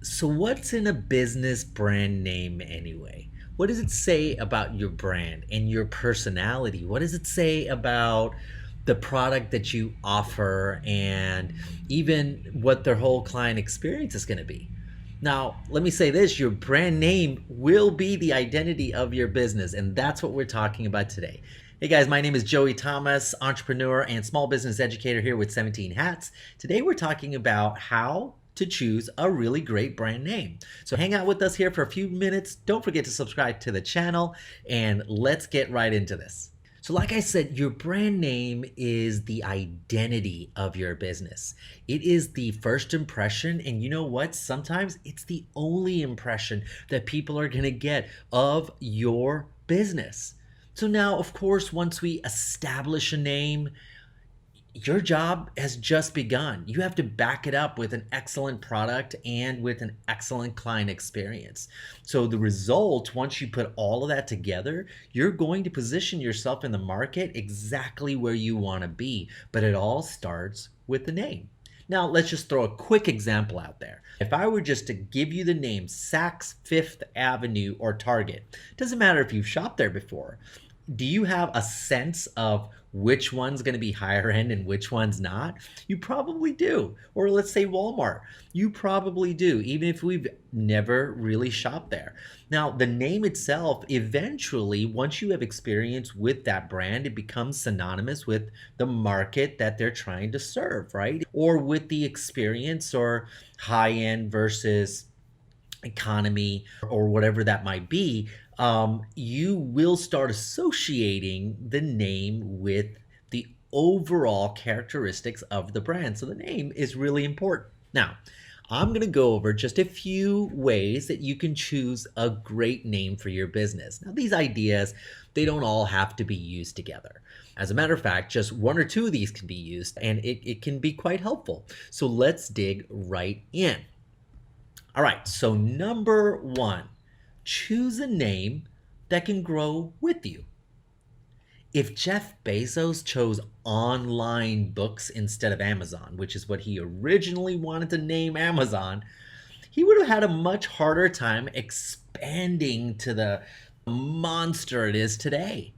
So, what's in a business brand name anyway? What does it say about your brand and your personality? What does it say about the product that you offer and even what their whole client experience is going to be? Now, let me say this, your brand name will be the identity of your business, and that's what we're talking about today. Hey guys, my name is Joey Thomas, entrepreneur and small business educator here with 17 Hats. Today we're talking about how to choose a really great brand name. So hang out with us here for a few minutes. Don't forget to subscribe to the channel and let's get right into this. So like I said, your brand name is the identity of your business. It is the first impression, and you know what? Sometimes it's the only impression that people are gonna get of your business. So now, of course, once we establish a name, your job has just begun. You have to back it up with an excellent product and with an excellent client experience. So the result, once you put all of that together, you're going to position yourself in the market exactly where you want to be. But it all starts with the name. Now, let's just throw a quick example out there. If I were just to give you the name Saks Fifth Avenue or Target, doesn't matter if you've shopped there before, do you have a sense of which one's going to be higher end and which one's not? You probably do. Or let's say Walmart. You probably do, even if we've never really shopped there. Now, the name itself, eventually, once you have experience with that brand, it becomes synonymous with the market that they're trying to serve, right? Or with the experience or high end versus economy or whatever that might be, you will start associating the name with the overall characteristics of the brand. So the name is really important. Now, I'm going to go over just a few ways that you can choose a great name for your business. Now, these ideas, they don't all have to be used together. As a matter of fact, just one or two of these can be used and it can be quite helpful. So let's dig right in. All right, so number one, choose a name that can grow with you. If Jeff Bezos chose online books instead of Amazon, which is what he originally wanted to name Amazon, he would have had a much harder time expanding to the monster it is today.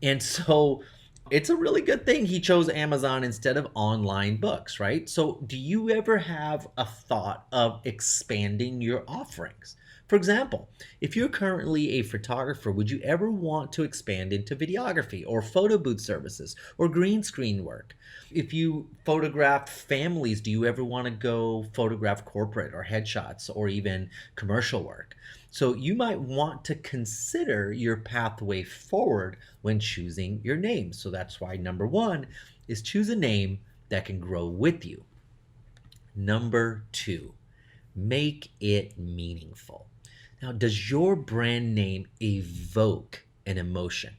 And so it's a really good thing he chose Amazon instead of online books, right? So do you ever have a thought of expanding your offerings? For example, if you're currently a photographer, would you ever want to expand into videography or photo booth services or green screen work? If you photograph families, do you ever want to go photograph corporate or headshots or even commercial work? So you might want to consider your pathway forward when choosing your name. So that's why number one is choose a name that can grow with you. Number two, make it meaningful. Now, does your brand name evoke an emotion?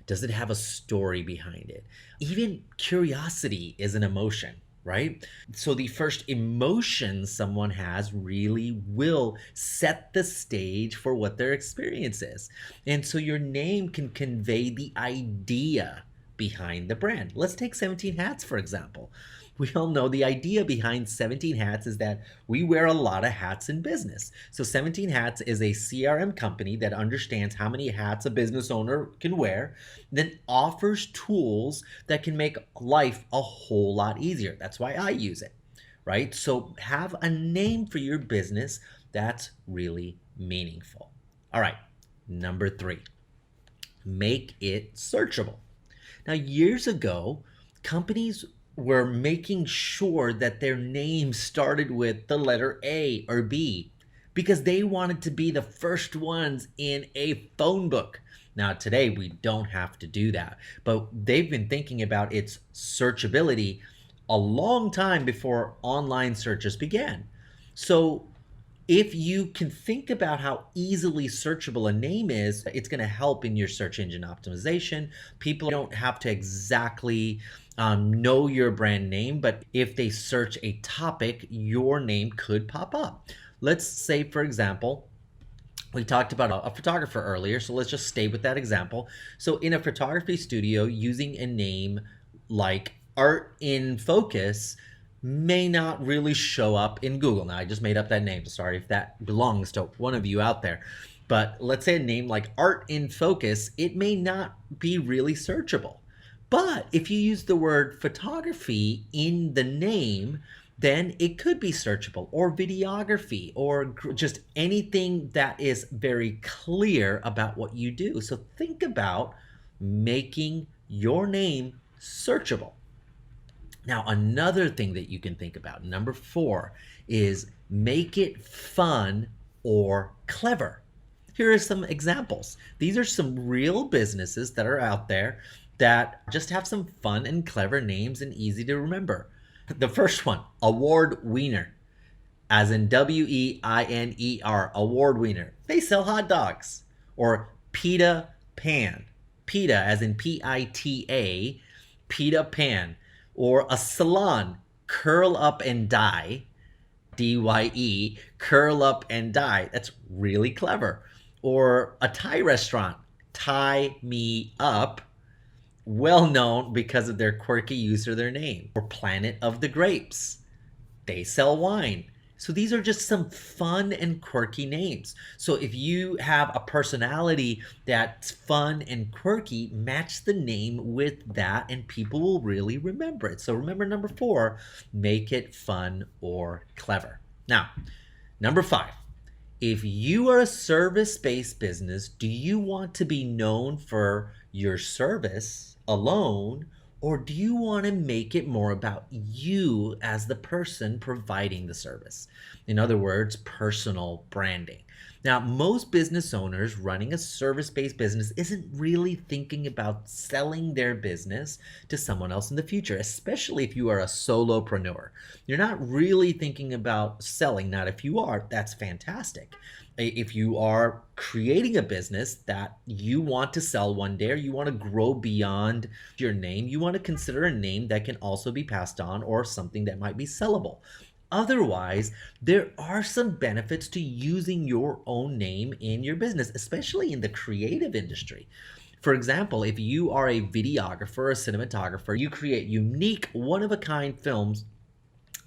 Does it have a story behind it? Even curiosity is an emotion, right? So the first emotion someone has really will set the stage for what their experience is. And so your name can convey the idea behind the brand. Let's take 17 Hats, for example. We all know the idea behind 17 Hats is that we wear a lot of hats in business. So 17 Hats is a CRM company that understands how many hats a business owner can wear, then offers tools that can make life a whole lot easier. That's why I use it, right? So have a name for your business that's really meaningful. All right, number three, make it searchable. Now, years ago, companies were making sure that their name started with the letter A or B because they wanted to be the first ones in a phone book. Now, today we don't have to do that, but they've been thinking about its searchability a long time before online searches began. So if you can think about how easily searchable a name is, it's going to help in your search engine optimization. People don't have to exactly know your brand name, but if they search a topic, your name could pop up. Let's say, for example, we talked about a photographer earlier, so let's just stay with that example. So in a photography studio, using a name like Art in Focus may not really show up in Google. Now, I just made up that name. Sorry if that belongs to one of you out there. But let's say a name like Art in Focus, it may not be really searchable. But if you use the word photography in the name, then it could be searchable, or videography, or just anything that is very clear about what you do. So think about making your name searchable. Now, another thing that you can think about, number four, is make it fun or clever. Here are some examples. These are some real businesses that are out there that just have some fun and clever names and easy to remember. The first one, Award Wiener, as in Wiener, Award Wiener. They sell hot dogs. Or Pita Pan, Pita as in Pita, Pita Pan. Or a salon, Curl Up and Dye, Curl Up and Dye. That's really clever. Or a Thai restaurant, Tie Me Up, well known because of their quirky use of their name. Or Planet of the Grapes, they sell wine. So these are just some fun and quirky names. So if you have a personality that's fun and quirky, match the name with that and people will really remember it. So remember number four, make it fun or clever. Now, number five, if you are a service-based business, do you want to be known for your service alone, or do you want to make it more about you as the person providing the service? In other words, personal branding. Now, most business owners running a service-based business isn't really thinking about selling their business to someone else in the future, especially if you are a solopreneur. You're not really thinking about selling. Now, if you are, that's fantastic. If you are creating a business that you want to sell one day, or you want to grow beyond your name, you want to consider a name that can also be passed on, or something that might be sellable. Otherwise, there are some benefits to using your own name in your business, especially in the creative industry. For example, if you are a videographer, a cinematographer, you create unique, one-of-a-kind films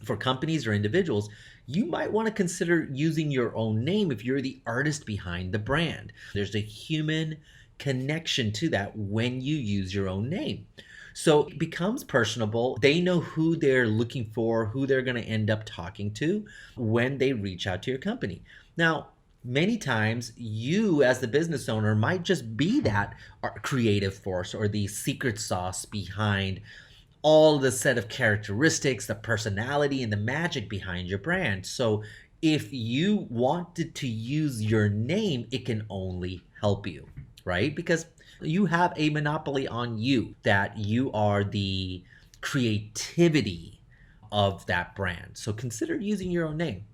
for companies or individuals, you might want to consider using your own name if you're the artist behind the brand. There's a human connection to that when you use your own name. So it becomes personable. They know who they're looking for, who they're going to end up talking to when they reach out to your company. Now, many times you as the business owner might just be that creative force or the secret sauce behind all the set of characteristics, the personality, and the magic behind your brand. So if you wanted to use your name, it can only help you, right? Because you have a monopoly on you, that you are the creativity of that brand. So consider using your own name.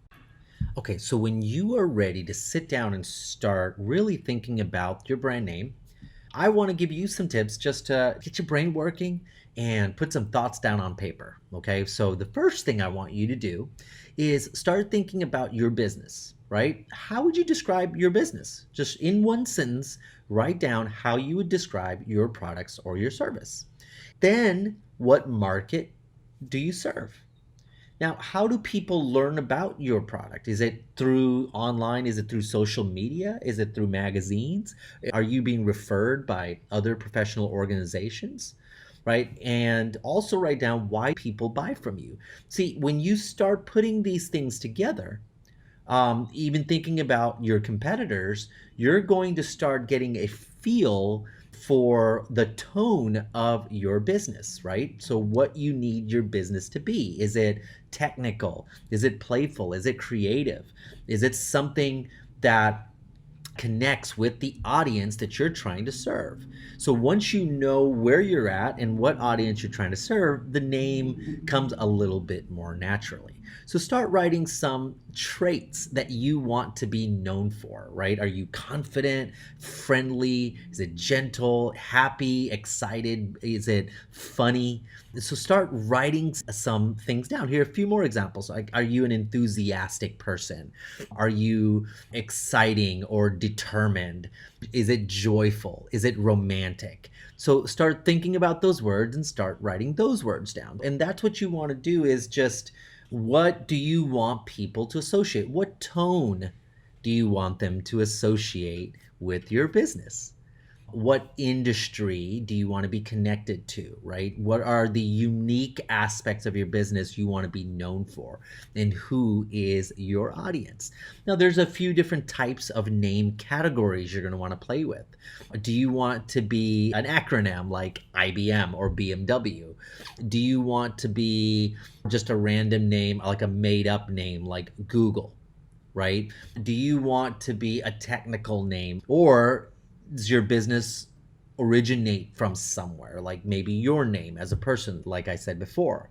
Okay, so when you are ready to sit down and start really thinking about your brand name, I want to give you some tips just to get your brain working and put some thoughts down on paper. Okay, so the first thing I want you to do is start thinking about your business, right? How would you describe your business? Just in one sentence, write down how you would describe your products or your service. Then, what market do you serve? Now, how do people learn about your product? Is it through online? Is it through social media? Is it through magazines? Are you being referred by other professional organizations? Right? And also write down why people buy from you. See, when you start putting these things together, even thinking about your competitors, you're going to start getting a feel for the tone of your business, right? So what you need your business to be. Is it technical? Is it playful? Is it creative? Is it something that connects with the audience that you're trying to serve? So once you know where you're at and what audience you're trying to serve, the name comes a little bit more naturally. So start writing some traits that you want to be known for, right? Are you confident, friendly? Is it gentle, happy, excited? Is it funny? So start writing some things down. Here are a few more examples. Like, are you an enthusiastic person? Are you exciting or determined? Is it joyful? Is it romantic? So start thinking about those words and start writing those words down. And that's what you want to do, is just, what do you want people to associate? What tone do you want them to associate with your business? What industry do you want to be connected to, right? What are the unique aspects of your business you want to be known for? And who is your audience? Now, there's a few different types of name categories you're going to want to play with. Do you want to be an acronym like IBM or BMW? Do you want to be just a random name, like a made up name like Google, right? Do you want to be a technical name, or does your business originate from somewhere, like maybe your name as a person, like I said before?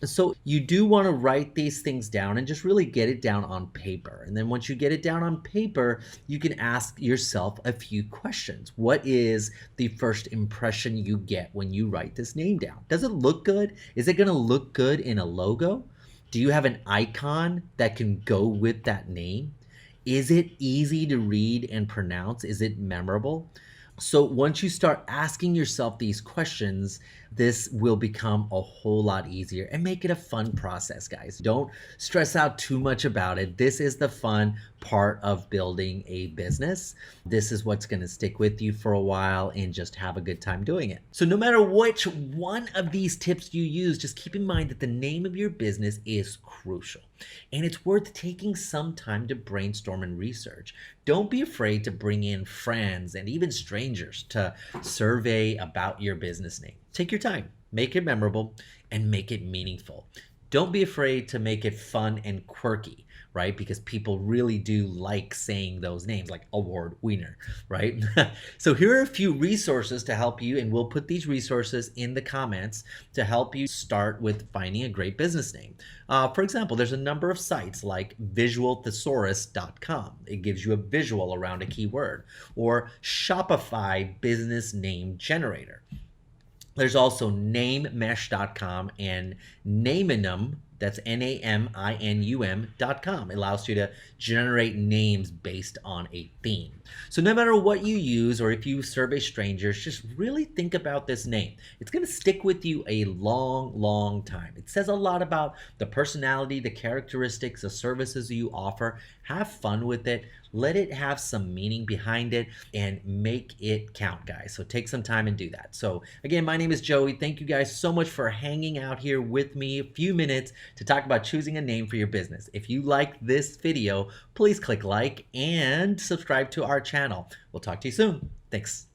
So you do want to write these things down and just really get it down on paper. And then once you get it down on paper, you can ask yourself a few questions. What is the first impression you get when you write this name down? Does it look good? Is it going to look good in a logo? Do you have an icon that can go with that name? Is it easy to read and pronounce? Is it memorable? So once you start asking yourself these questions, this will become a whole lot easier, and make it a fun process, guys. Don't stress out too much about it. This is the fun part of building a business. This is what's going to stick with you for a while, and just have a good time doing it. So no matter which one of these tips you use, just keep in mind that the name of your business is crucial, and it's worth taking some time to brainstorm and research. Don't be afraid to bring in friends and even strangers to survey about your business name. Take your time, make it memorable, and make it meaningful. Don't be afraid to make it fun and quirky, right? Because people really do like saying those names, like award winner, right? So here are a few resources to help you, and we'll put these resources in the comments to help you start with finding a great business name. For example, there's a number of sites like visualthesaurus.com. It gives you a visual around a keyword. Or Shopify Business Name Generator. There's also namemesh.com and Naminum, that's naminum.com. It allows you to generate names based on a theme. So no matter what you use, or if you survey strangers, just really think about this name. It's going to stick with you a long, long time. It says a lot about the personality, the characteristics, the services you offer. Have fun with it. Let it have some meaning behind it, and make it count, guys. So take some time and do that. So again, my name is Joey. Thank you guys so much for hanging out here with me a few minutes to talk about choosing a name for your business. If you liked this video, please click like and subscribe to our channel. We'll talk to you soon. Thanks.